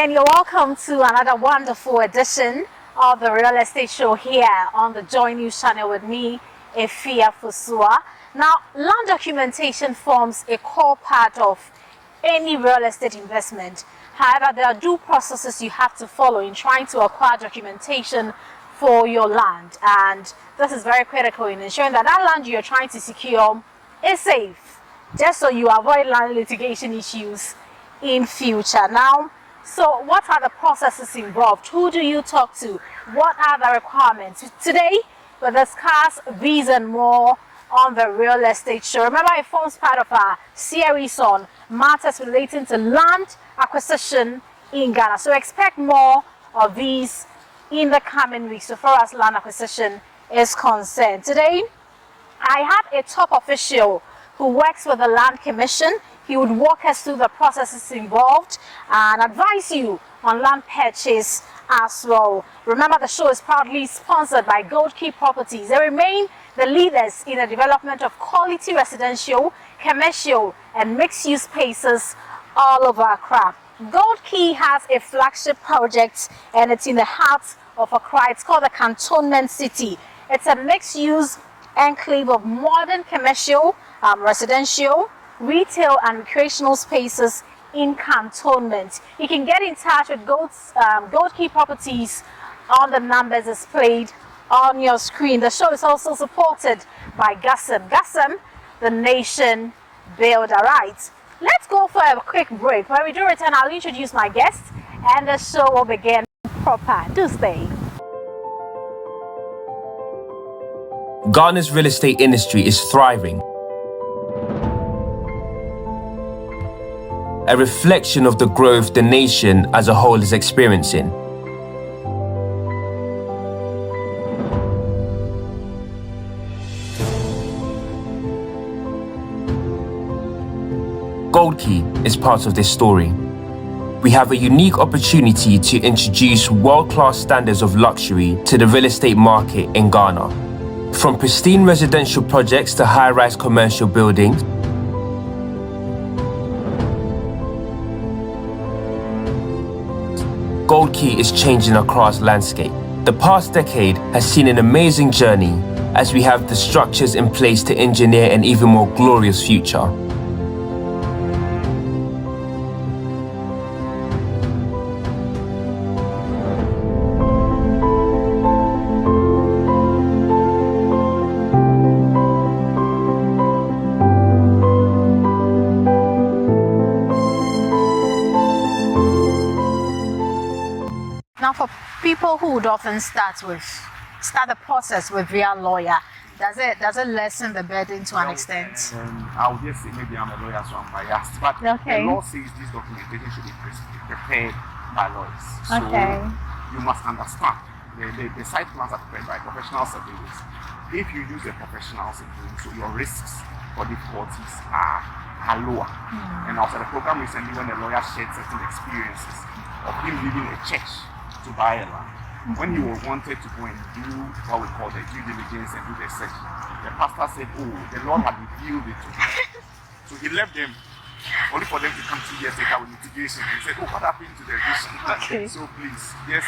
and you're welcome to another wonderful edition of the Real Estate Show here on the Joy News channel with me, Efia Fusua. Now, land documentation forms a core part of any real estate investment. However, there are due processes you have to follow in trying to acquire documentation for your land, and this is very critical in ensuring that that land you're trying to secure is safe, just so you avoid land litigation issues in future. Now, so what are the processes involved? Who do you talk to? What are the requirements? Today, we'll discuss these and more on the Real Estate Show. Remember, it forms part of our series on matters relating to land acquisition in Ghana. So expect more of these in the coming weeks so far as land acquisition is concerned. Today, I have a top official who works with the Land Commission. He would walk us through the processes involved and advise you on land purchase as well. Remember, the show is proudly sponsored by Gold Key Properties. They remain the leaders in the development of quality residential, commercial, and mixed-use spaces all over Accra. Gold Key has a flagship project, and it's in the heart of Accra. It's called the Cantonment City. It's a mixed-use enclave of modern commercial, residential, retail, and recreational spaces in Cantonment. You can get in touch with Gold Key Properties on the numbers displayed on your screen. The show is also supported by Gassam, the nation builder. Right, let's go for a quick break. When we do return, I'll introduce my guest and the show will begin proper. Do stay. Ghana's real estate industry is thriving, a reflection of the growth the nation as a whole is experiencing. Gold Key is part of this story. We have a unique opportunity to introduce world-class standards of luxury to the real estate market in Ghana. From pristine residential projects to high-rise commercial buildings, Gold Key is changing Accra's landscape. The past decade has seen an amazing journey as we have the structures in place to engineer an even more glorious future. Now, for people who would often start the process with their lawyer, does it lessen the burden to an extent? I would just say maybe I'm a lawyer, so I'm biased, but okay. The law says this documentation should be prepared by lawyers. So you must understand the site plans are prepared by professional surveyors. If you use a professional surveyor, so your risks or difficulties are lower. And also the program recently when the lawyer shared certain experiences of him leaving a church to buy a land. When he wanted to go and do what we call the due diligence and do the search, the pastor said, oh, the Lord had revealed it to him. So he left them, only for them to come 2 years later with litigation. He said, oh, what happened to the vision? Okay. So please, yes,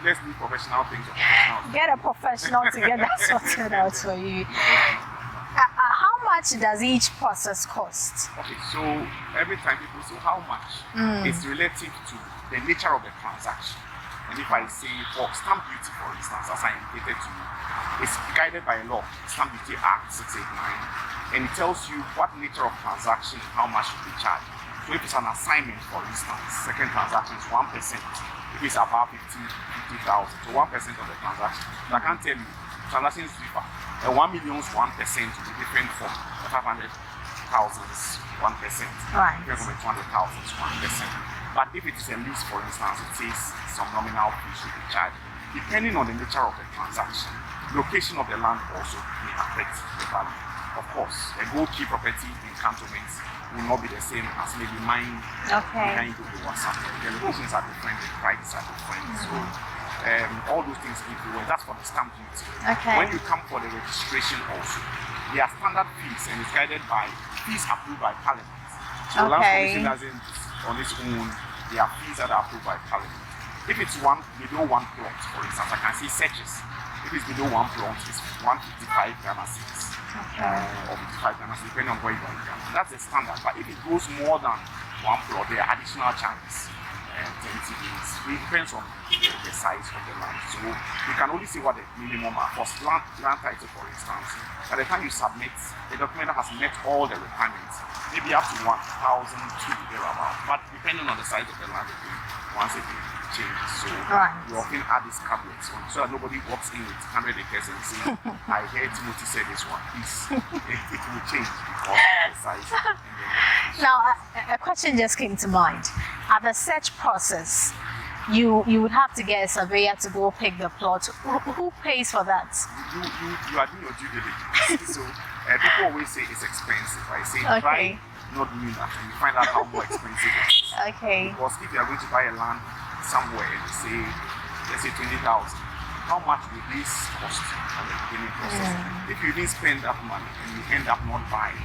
let's leave professional things to professionals. Get a professional to get that sorted out for you. How much does each process cost? Okay, so every time people say how much, it's relative to the nature of the transaction. And if I say for stamp duty, for instance, as I indicated to you, it's guided by a law, Stamp Duty Act 689, and it tells you what nature of transaction, how much should be charged. So if it's an assignment, for instance, second transaction is 1%. If it's about 50,000, so 1% of the transaction. So I can tell you, transaction is cheaper. 1 million is 1% to be different from 500,000 is 1%. Right. Different from 200,000 is 1%. But if it is a lease, for instance, it says some nominal fee should be charged. Depending on the nature of the transaction, location of the land also may affect the value. Of course, a Gold Key property in Cantonment will not be the same as maybe mine behind the WhatsApp. The locations are different, the prices are different. So all those things influence. That's for the stamp duty. When you come for the registration also, there are standard fees and it's guided by fees approved by Parliament. So land commission doesn't on its own there are fees that are approved by Parliament. If it's below one plot, for instance, I can see searches. If it's below one plot, it's 155 Ghana cedis. Or 55 Ghana cedis, depending on where you are in Ghana. That's the standard. But if it goes more than one plot, there are additional charges. 10 cedis. It depends on the size of the land. So you can only see what the minimum are. For land title, for instance, by the time you submit, the document has met all the requirements, maybe up to 1,002 thereabout. But depending on the size of the land, once it changes. So you often add these caveats on so that nobody walks in with 100 acres and say, I heard Timothy say this one. It will change because of the size. Now, a question just came to mind. At the search process, you would have to get a surveyor to go pick the plot. Who pays for that? You are doing your due diligence. So people always say it's expensive. I say try not doing that and you find out how more expensive it is. Okay. Because if you are going to buy a land somewhere and say, let's say 20,000, how much will this cost at the beginning process? If you didn't spend that money and you end up not buying,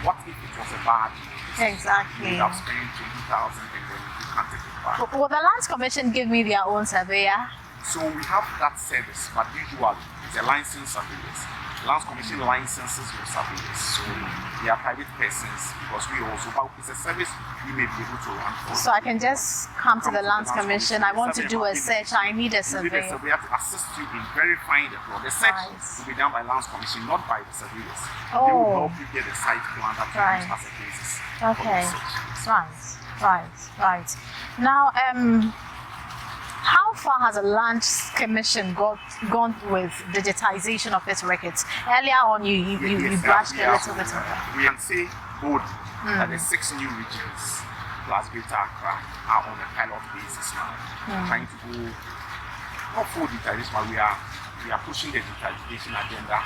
what if it was a bad business? Exactly. You have spent 20,000 and then you can't take it back. Will the Lands Commission give me their own surveyor? So we have that service, but usually it's a licensed surveyors. Lands Commission licenses your surveyors. So they are private persons because we also, but it's a service we may be able to run for. So I can just come to the Lands Commission. I want to do a search. I need a surveyor. You need a surveyor to assist you in verifying the plot. The search will be done by Lands Commission, not by the surveyors. They will help you get a site plan that you use as a basis for the search. Right. Now, how far has the Land Commission gone with digitization of its records? Earlier on, you brushed a little bit on that. We can say both that the 6 new regions plus Greater Accra are on a pilot basis now, trying to go not full digitization, but we are pushing the digitization agenda,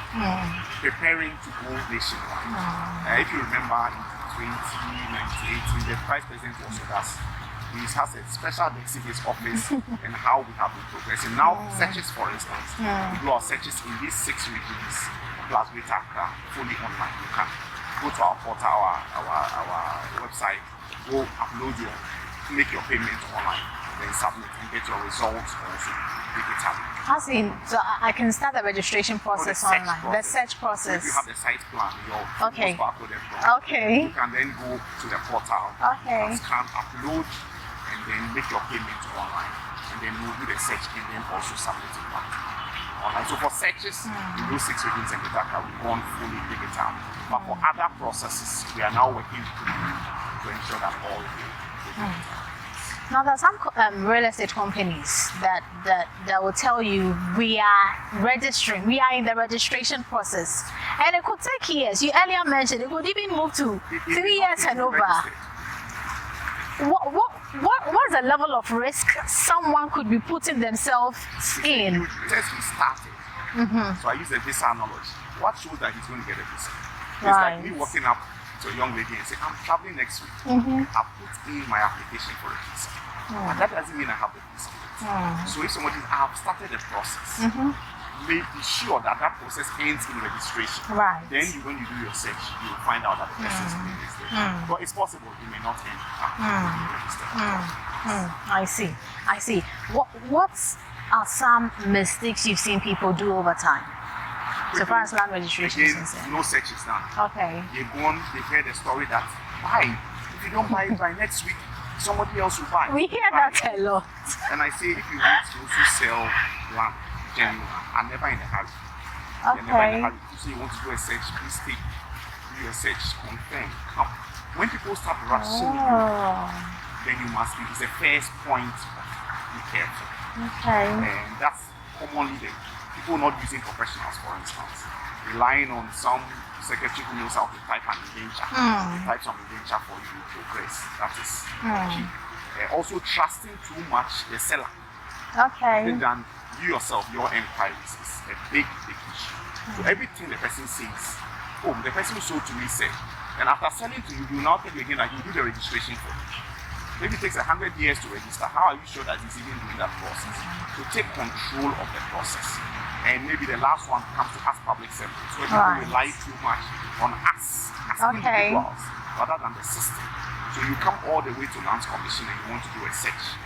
preparing to go nationwide. If you remember, in 2018, the Vice President was with us. He has a special exhibit office and how we have been progressing. Now, searches, for instance, we do our searches in these 6 regions plus Greater Accra fully online. You can go to our portal, our website, go upload make your payment online, then submit and get your results also digitally. So I can start the registration process online. The search process. If you have the site plan, your barcoded Okay. You can then go to the portal, scan, upload, and then make your payment online. And then we'll do the search and then also submit it back online. So for searches, in those 6 regions and data, we've gone fully digital. But for other processes, we are now working to ensure that all will be digital. Now, there are some real estate companies that will tell you we are registering, we are in the registration process, and it could take years. You earlier mentioned it could even move to 3 years and over. What's the level of risk someone could be putting themselves in? Just we started. So I use the visa analogy. What shows that he's going to get a visa? It's like me walking up to a young lady and say, I'm traveling next week. I put in my application for a visa. And that doesn't mean I have the visa. So if somebody I've started the process, be sure that process ends in registration. Then when you do your search, you will find out that the person's name is there. But it's possible it may not end registered. I see. What are some mistakes you've seen people do over time? So far as land registration is concerned. No search is done. They've heard the story that if you don't buy it by next week, somebody else will buy. We hear that a lot. And I say if you want to also sell land, genuine, are never in a hurry. You're never in a hurry. So you want to do a search, please do your search, confirm. Now, when people start rushing you, then you must be, it's the first point of be careful. And that's commonly the people not using professionals, for instance, relying on some secretary who knows how to type an indenture, type some indenture for you to progress. That is key. Also, trusting too much the seller. Than you yourself, your enquiries is a big issue. So everything the person says, the person who sold to me said, and after selling to you, you now tell you again that you do the registration for you. Maybe it takes 100 years to register. How are you sure that he's even doing that process? So take control of the process. And maybe the last one comes to us public servants, where people rely too much on us as individuals rather than the system. So So you come all the way to Lands Commission and you want to do a search.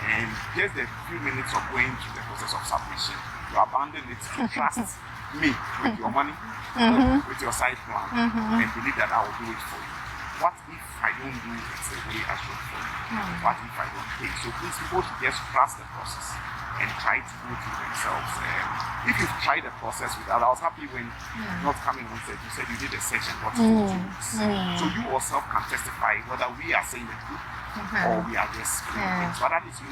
And just a few minutes of going through the process of submission, you abandon it to trust me with your money, with your site plan, and believe that I will do it for you. What if I don't do it the way I should for you? What if I don't pay? So please, people should just trust the process and try to go through themselves. If you've tried the process without, I was happy when not coming on said you said you did a session got to 2 weeks. So you yourself can testify whether we are saying the truth or we are just doing things. But that is, in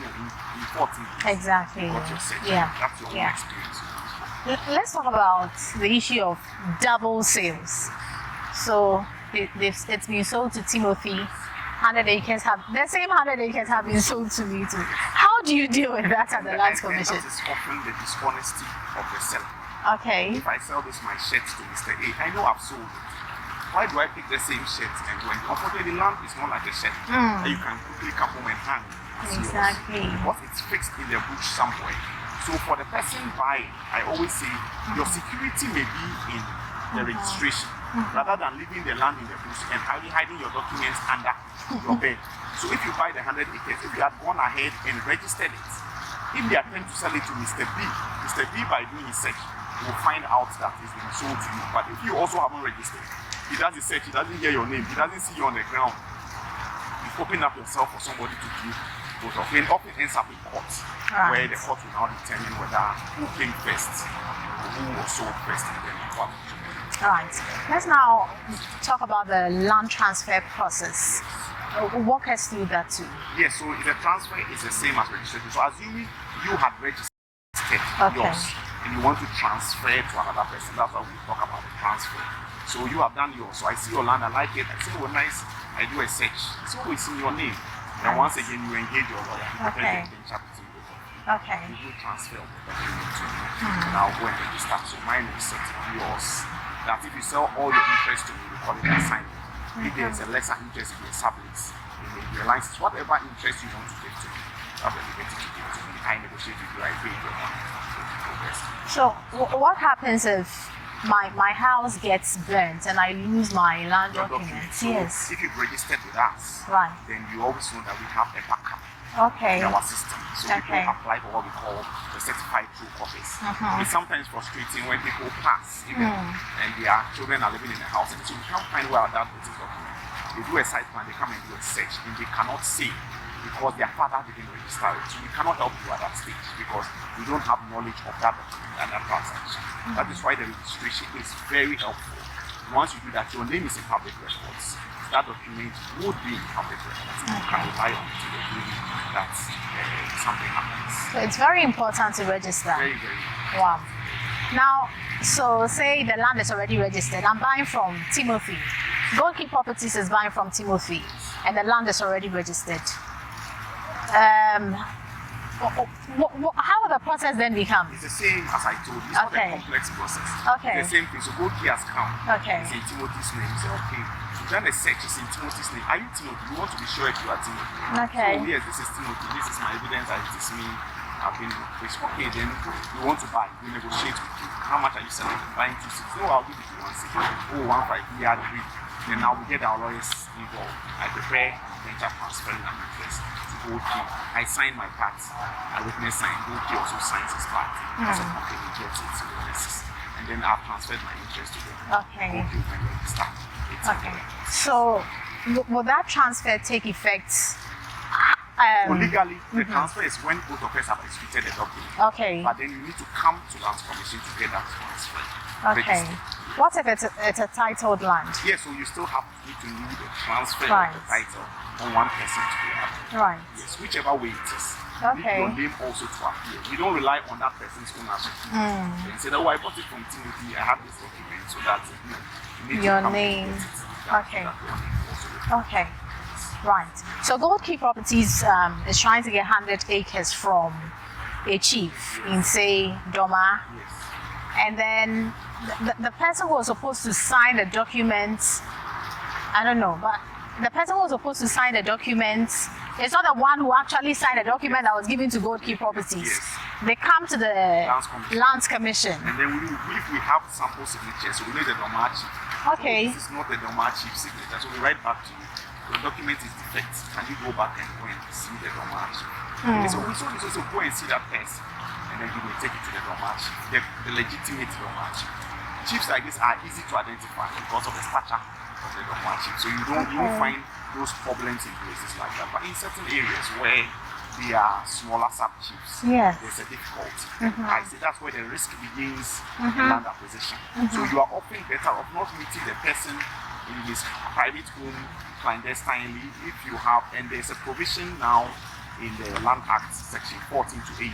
14 weeks. Exactly. You got your session. Yeah. That's your own experience. Let's talk about the issue of double sales. So it's been sold to Timothy. 100 acres the same 100 acres have been sold to me too. How do you deal with that at the Lands Commission? That is often the dishonesty of the seller. Okay. If I sell my shirt to Mr. A, I know I've sold it. Why do I pick the same shirt and go and unfortunately the lamp is not like a shirt that you can quickly come home and hang? Exactly. Because it's fixed in the bush somewhere. So for the person buying, I always say your security may be in the registration rather than leaving the land in the bush and hiding your documents under your bed. So if you buy the 100 acres, if you had gone ahead and registered it, if they attempt to sell it to Mr. B by doing his search will find out that it's been sold to you. But if you also haven't registered, he does his search, he doesn't hear your name, he doesn't see you on the ground, you've opened up yourself for somebody to do both of it. It often ends up in court, where the court will now determine whether who came first, who was sold first, and then what. Right. Let's now talk about the land transfer process. Walk us through that too. Yes, so the transfer is the same as registration. So assuming you had registered yours and you want to transfer to another person, that's why we talk about the transfer. So you have done yours. So I see your land, I like it. I see it nice. I do a search. It's always in your name. And once again, you engage your lawyer. Okay. You will transfer the document to me. And I'll go and register. So mine is set to yours. That if you sell all your interest to me, we call it assignment. If there's a lesser interest, if there's sublease, it may be a license, whatever interest you want to give to me, I'll be able to give to me. I negotiate with you, I pay your money. So what happens if my house gets burnt and I lose my land documents? So yes. if you've registered with us, then you always know that we have a backup in our system. So people apply for what we call the certified true copies. It's sometimes frustrating when people pass even and their children are living in the house and so we can't find where that document. They do a site plan, they come and do a search and they cannot see because their father didn't register it. So we cannot help you at that stage because we don't have knowledge of that document and that transaction. That is why the registration is very helpful. Once you do that, your name is in public records. That document would be in public records. You can rely on it to the day that something happens. So it's very important to register. Very, very important. Wow. Now, so say the land is already registered. I'm buying from Timothy. Goldkey Properties is buying from Timothy, and the land is already registered. How will the process then become? It's the same as I told you. It's not a complex process. Okay. The same thing. So Goldkey has come. Okay. It's in Timothy's name. You say, okay, you've done a search. It's in Timothy's name. Are you Timothy? We want to be sure if you are Timothy. Okay. So yes, this is Timothy. This is my evidence that it is me. I've been okay, then we want to buy. We negotiate with you. How much are you selling? Buying 260. No, I'll give it to 160. Oh, 15. We agree. Then now we get our lawyers involved. I prepare venture transferring an interest to Goldkey. I sign my part. I witness sign. Goldkey also signs his part. As a company gets its witnesses. And then I've transferred my interest to them. Okay. Goldkey will register. Okay. So will that transfer take effect? So legally, the transfer is when both of us have executed the document. Okay. But then you need to come to Lands Commission to get that transfer. Okay. What if it's a titled land? Yes, so you still need to need the transfer Right. of the title on one person to the other. Right. Yes, whichever way it is. Okay. Need your name also to appear. You don't rely on that person's ownership. You say, oh, I bought it from Timothy, I have this document, so that's it. No, you need Your to come name. and get it. Okay. That your name also. Okay. Right. So Goldkey Properties is trying to get 100 acres from a chief in, say, Doma. Yes. And then the person who was supposed to sign the documents, I don't know, but the person who was supposed to sign the documents is not the one who actually signed the document that was given to Goldkey Properties. Yes. They come to the Lands Commission. And then if we have sample signatures, so we need the Doma chief. Okay. So this is not the Doma chief signature, so we write back to you. your document is defect. Can you go back and go and see the normal chief? So we saw this also go and see that person, and then you will take it to the normal chief, the legitimate normal chief. Chiefs like this are easy to identify because of the stature of the normal chief. So you don't find those problems in places like that. But in certain areas where they are smaller sub-chiefs, there's a difficulty. I say that's where the risk begins in land acquisition. So you are often better off not meeting the person in his private home clandestinely if you have, and there's a provision now in the Land Act section 14 to 18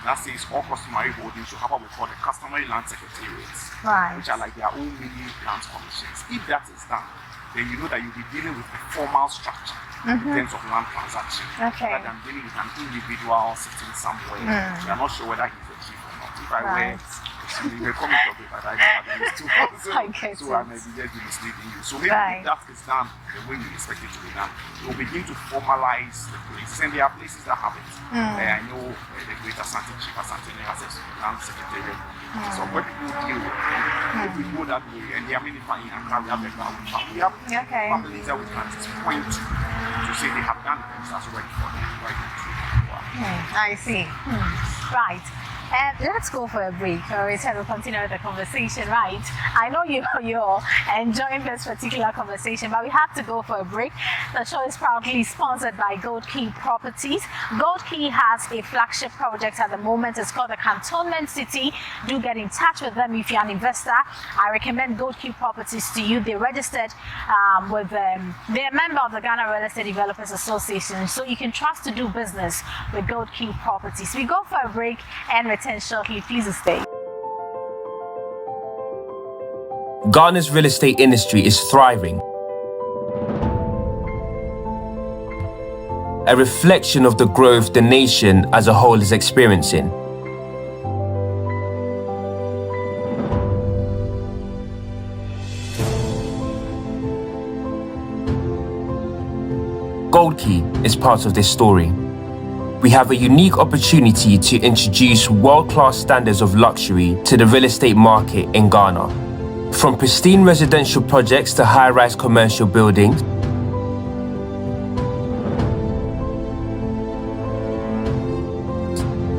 that says all customary holdings should have what we call the customary land secretariats, which are like their own mini land commissions. If that is done, then you know that you'll be dealing with a formal structure in terms of land transaction, rather than dealing with an individual sitting somewhere. You are not sure whether he's a chief or not. If I were, you may comment of it, but I don't have these two. So I may be just misleading you. So maybe if that is done the way you expect it to be done, it will begin to formalize the places. And there are places that have it. I know the Greater Asante Chief Asante has a land secretariat. So where people deal with if we go that way, and there are many fine and we have a crowd. We have families that we can point to say they have done things that's worked for them. I see. Right. Let's go for a break. We'll continue the conversation, right? I know you're enjoying this particular conversation, but we have to go for a break. The show is proudly sponsored by Gold Key Properties. Gold Key has a flagship project at the moment. It's called the Cantonment City. Do get in touch with them if you're an investor. I recommend Gold Key Properties to you. They're registered with they're a member of the Ghana Real Estate Developers Association, so you can trust to do business with Gold Key Properties. We go for a break and return shortly. Please stay. Ghana's real estate industry is thriving, a reflection of the growth the nation as a whole is experiencing. Gold Key is part of this story. We have a unique opportunity to introduce world-class standards of luxury to the real estate market in Ghana. From pristine residential projects to high-rise commercial buildings,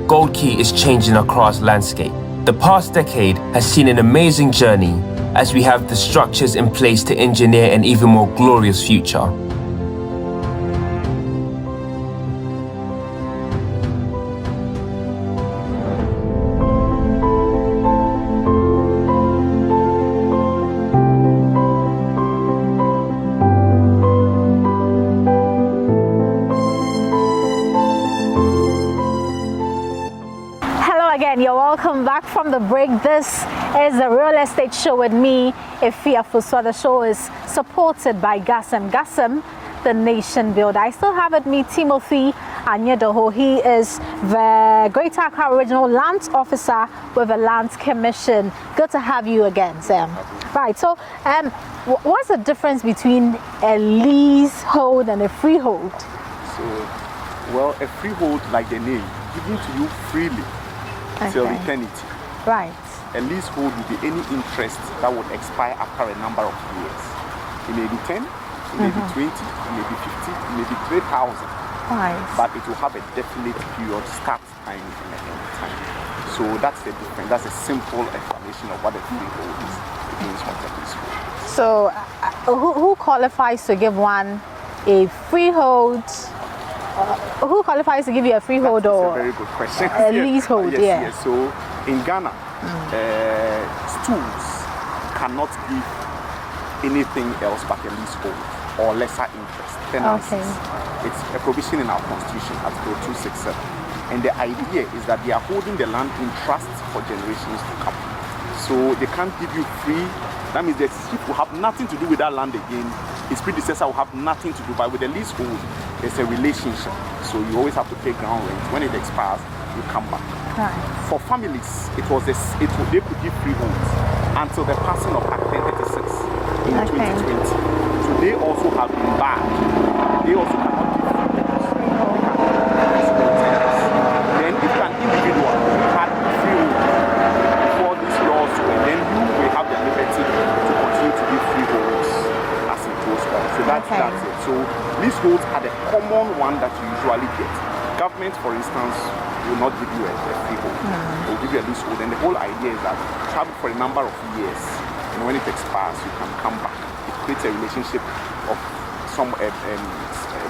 Gold Key is changing across landscape. The past decade has seen an amazing journey as we have the structures in place to engineer an even more glorious future. You're welcome back from the break. This is the Real Estate Show with me, Efia Fusua. The show is supported by Gassam, the nation builder. I still have with me Timothy Anyedoho. He is the Greater Accra Regional Land Officer with a Land Commission. Good to have you again, Sam. Right, so what's the difference between a leasehold and a freehold? So, well, a freehold, like the name, given to you freely till eternity. Right. A leasehold will be any interest that would expire after a number of years. It may be 10, it may be 20, it may be 50, it may be 3,000. Right. But it will have a definite period, start time and end time. So that's the difference. That's a simple explanation of what a freehold is against what a leasehold is. So who qualifies to give one a freehold? Who qualifies to give you a freehold or a very good question. A leasehold? Yes. So in Ghana, stools cannot give anything else but a leasehold or lesser interest. Tenancies. It's a provision in our constitution, Article 267. And the idea is that they are holding the land in trust for generations to come. So they can't give you free. That means the chief will have nothing to do with that land again. His predecessor will have nothing to do. But with the leasehold, there's a relationship. So you always have to pay ground rent. When it expires, you come back. Right. For families, they could give freeholds until the passing of Act 1036 in 2020. So they also have been barred. They also cannot give freeholds. Then if an individual had freehold before these laws were, then you will have the liberty to continue to give freeholds as it goes on. So that's Okay. That's it. So leaseholds are the common one that you usually get. Government, for instance, will not give you a freehold. They will give you a leasehold, and the whole idea is that you have it for a number of years, and when it expires, you can come back. It creates a relationship of some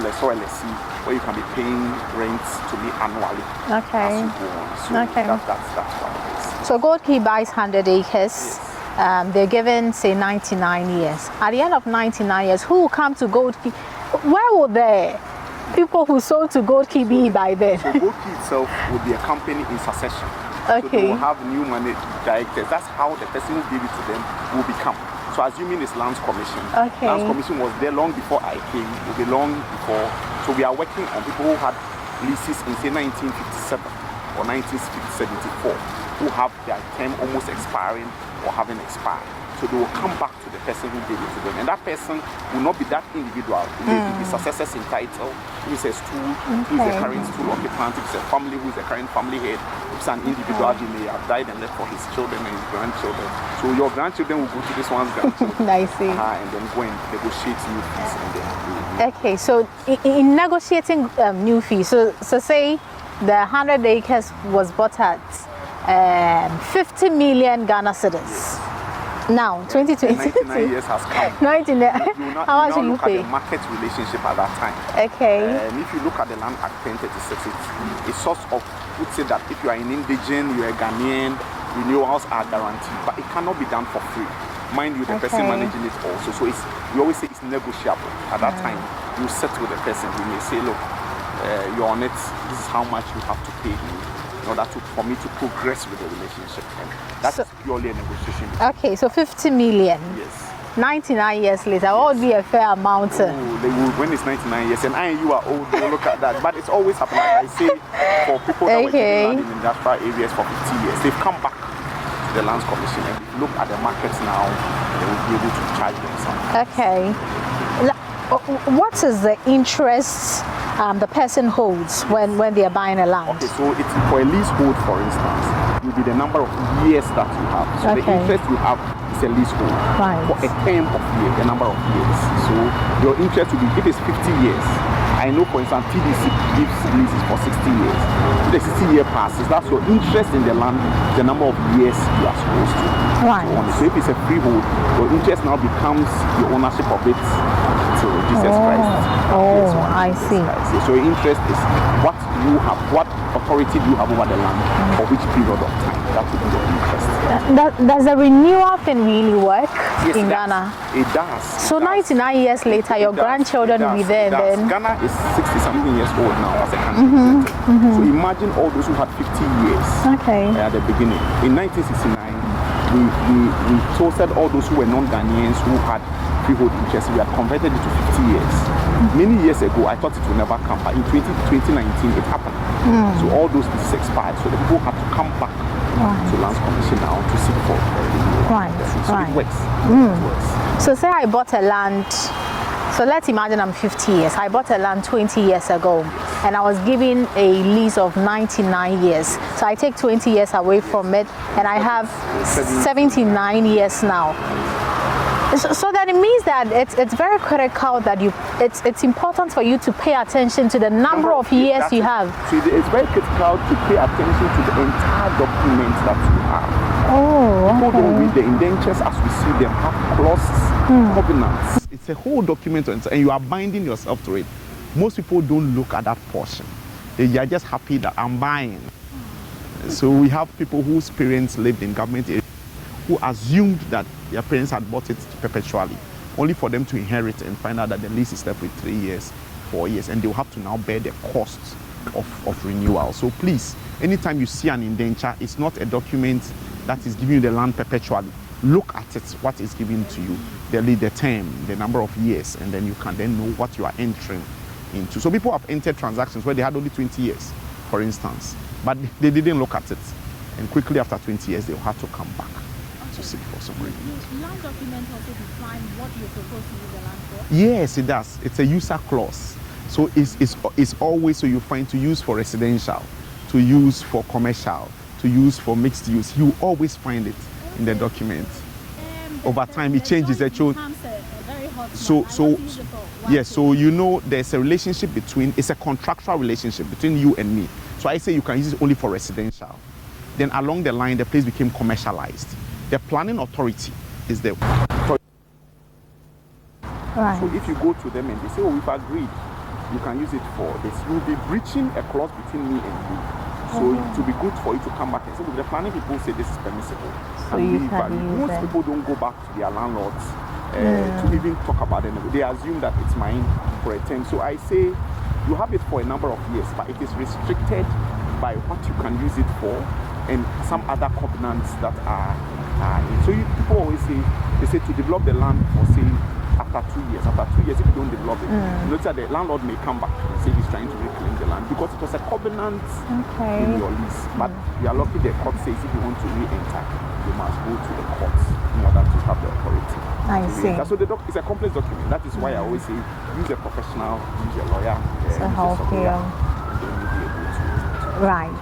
lessor lessee, where you can be paying rent to me annually. Okay. As you go on. So Okay. That's what it is. So Gold Key buys 100 acres. Yes. They're given, say, 99 years. At the end of 99 years, who will come to Gold Key? Where will the people who sold to Gold Key be by then? So Gold Key itself will be a company in succession. Okay. So they will have new money directors. That's how the person who gave it to them will become. So assuming it's Lands Commission. Okay. Lands Commission was there long before I came. Will be long before. So we are working on people who had leases in say 1957 or 1974, who have their term almost expiring or having expired. So they will come back to the person who gave it to them. And that person will not be that individual. It may be the successors in title, who is a stool, who is the current stool occupant, who is a family, who is the current family head. If it's an individual, he may have died and left for his children and his grandchildren. So your grandchildren will go to this one's grandchildren. I see. And then go and negotiate new fees and then Okay, so in negotiating new fees, so say the 100 acres was bought at 50 million Ghana cedis. Now, 2020. 99 years has come. 99. How much will you look pay? at the market relationship at that time. Okay. And if you look at the Land Act 1036, it's a source of, would say that if you are an indigent, you are a Ghanaian, renewals are guaranteed, but it cannot be done for free. Mind you, the person managing it also. So we always say it's negotiable. At that time, you sit with the person. You may say, look, you're on it. This is how much you have to pay me in order for me to progress with the relationship. And that's purely a negotiation. Okay, so 50 million. Yes. 99 years later, what would be a fair amount? They will, when it's 99 years, and I and you are old, they will look at that. But it's always happened. Like I say, for people that were given land in industrial areas for 50 years, they've come back to the Lands Commission and look at the markets now, they will be able to charge them something. Okay. What is the interest the person holds when they are buying a land? Okay, so it's for a leasehold, for instance, it will be the number of years that you have. So the interest you have is a leasehold for a term of years, the number of years. So your interest will be, if it's 50 years, I know, for instance, TDC gives leases for 60 years. So the 60-year passes, that's your interest in the land, the number of years you are supposed to. Right. So if it's a freehold, your interest now becomes your ownership of it till Jesus Christ. Oh, I see. So your interest is what you have, what authority do you have over the land for which period of time. That would be your interest. Does the renewal thing really work in Ghana? It does. So 99 years later, your grandchildren will be there then? Ghana is 60-something years old now as a country. So imagine all those who had 50 years at the beginning. In 1969, we toasted all those who were non-Ghanaians who had freehold interest. We had converted it to 50 years. Many years ago, I thought it would never come, but in 2019, it happened. So all those pieces expired. So the people had to come back to Lands Commission now to seek for So it works. It works. So say I bought a land. So let's imagine I'm 50 years. I bought a land 20 years ago and I was given a lease of 99 years. So I take 20 years away from it and I have 79 years now. So that it means that it's very critical that it's important for you to pay attention to the number of years you have. So it's very critical to pay attention to the entire document that you have. People don't read the indentures as we see them, have clauses, covenants. It's a whole document and you are binding yourself to it. Most people don't look at that portion. They are just happy that I'm buying. So we have people whose parents lived in government areas who assumed that their parents had bought it perpetually, only for them to inherit and find out that the lease is left with 3 years, 4 years, and they will have to now bear the costs of renewal. So please, anytime you see an indenture, it's not a document that is giving you the land perpetually. Look at it, what is given to you, the term, the number of years, and then you can then know what you are entering into. So people have entered transactions where they had only 20 years, for instance, but they didn't look at it. And quickly after 20 years, they'll have to come back to seek for some renewal. Land document also define what you're supposed to use the land for? Yes, it does. It's a user clause. So it's always, so you find to use for residential, to use for commercial, to use for mixed use. You always find it in the document. Over time, it changes. So Yes, so you know there's a relationship between, it's a contractual relationship between you and me. So I say you can use it only for residential. Then along the line, the place became commercialized. The planning authority is the authority. Right. So if you go to them and they say, oh, we've agreed, you can use it for this, you'll be breaching a clause between me and you. So it will be good for you to come back and say, the planning people say this is permissible. So and you can use most it. people don't go back to their landlords to even talk about it. They assume that it's mine for a term. So I say you have it for a number of years, but it is restricted by what you can use it for and some other covenants that are in. So people always say, they say to develop the land for say after 2 years. After 2 years, if you don't develop it, you notice that the landlord may come back and say he's trying to reclaim the land because it was a covenant in your lease. But you are lucky the court says if you want to re-enter, you must go to the courts in order to have the authority. I see. So it's a complex document. That is why I always say use a professional, use a lawyer, use a help surveyor, you. and then you'll be able to. Right.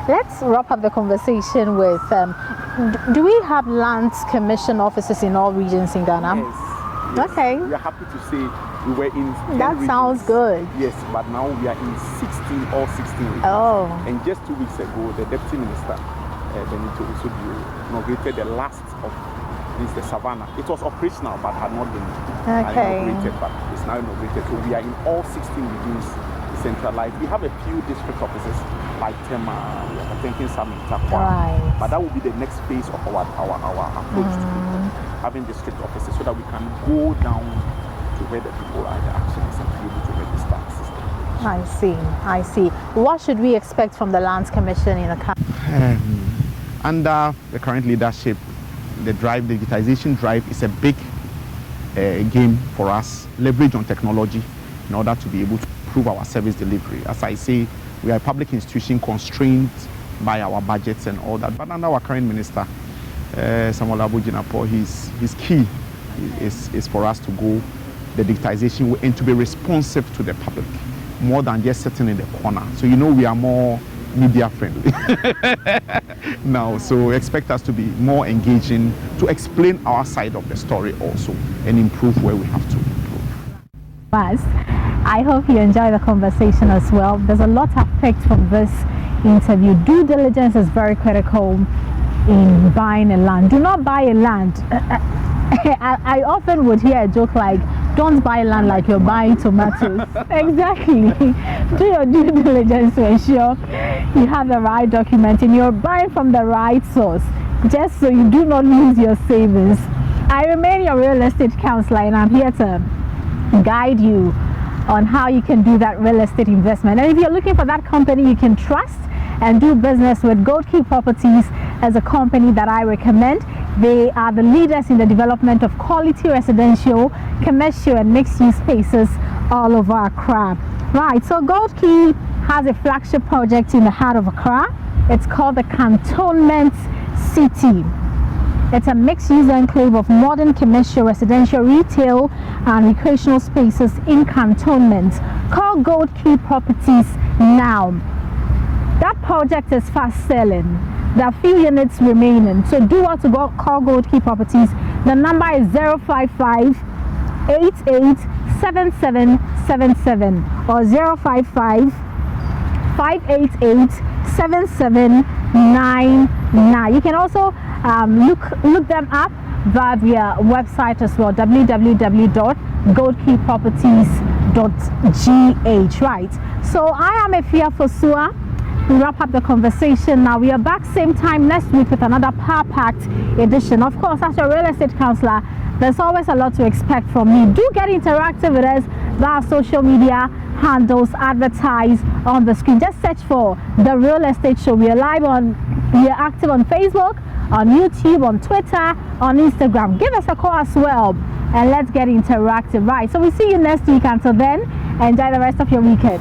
Let's wrap up the conversation with, do we have lands commission offices in all regions in Ghana? Yes. Okay. We are happy to say we were in 10 That regions. sounds good. Yes, but now we are in 16 regions. Oh. And just 2 weeks ago, the Deputy Minister, Benito Usodio, inaugurated the last of the Savannah. It was operational but had not been inaugurated, but it's now inaugurated. So we are in all 16 regions centralized. We have a few district offices like Tema, we are thinking some in Takwa. Right. But that will be the next phase of our approach to having district offices so that we can go down to where the people are, the actions, and be able to register the system. I see. What should we expect from the Lands Commission in the country? Under the current leadership, the digitization drive is a big game for us. Leverage on technology in order to be able to improve our service delivery. As I say, we are a public institution constrained by our budgets and all that. But under our current minister, Samuel Abujinapo, his key is for us to go the digitization and to be responsive to the public more than just sitting in the corner. So we are more media friendly now, so expect us to be more engaging, to explain our side of the story also and improve where we have to improve. I hope you enjoy the conversation as well. There's a lot I've picked from this interview. Due diligence is very critical in buying a land. Do not buy a land. I often would hear a joke like, don't buy land like you're buying tomatoes. Exactly. Do your due diligence to ensure you have the right document and you're buying from the right source, just so you do not lose your savings. I remain your real estate counselor, and I'm here to guide you on how you can do that real estate investment. And if you're looking for that company you can trust and do business with, Gold Key Properties as a company that I recommend. They are the leaders in the development of quality residential, commercial and mixed-use spaces all over Accra. Right, so Gold Key has a flagship project in the heart of Accra. It's called the Cantonment City. It's a mixed-use enclave of modern commercial, residential, retail and recreational spaces in Cantonment. Call Gold Key Properties now. That project is fast selling. There are few units remaining, so do want to call Gold Key Properties. The number is 055 887777 or 055 588 7799. You can also look them up via their website as well, www.goldkeyproperties.gh. Right, so I am Efia Fosua. We wrap up the conversation now. We are back same time next week with another power-packed edition. Of course, as a real estate counselor, there's always a lot to expect from me. Do get interactive with us via social media handles advertised on the screen. Just search for The Real Estate Show. We are active on Facebook, on YouTube, on Twitter, on Instagram. Give us a call as well and let's get interactive. Right, so we'll see you next week. Until then, enjoy the rest of your weekend.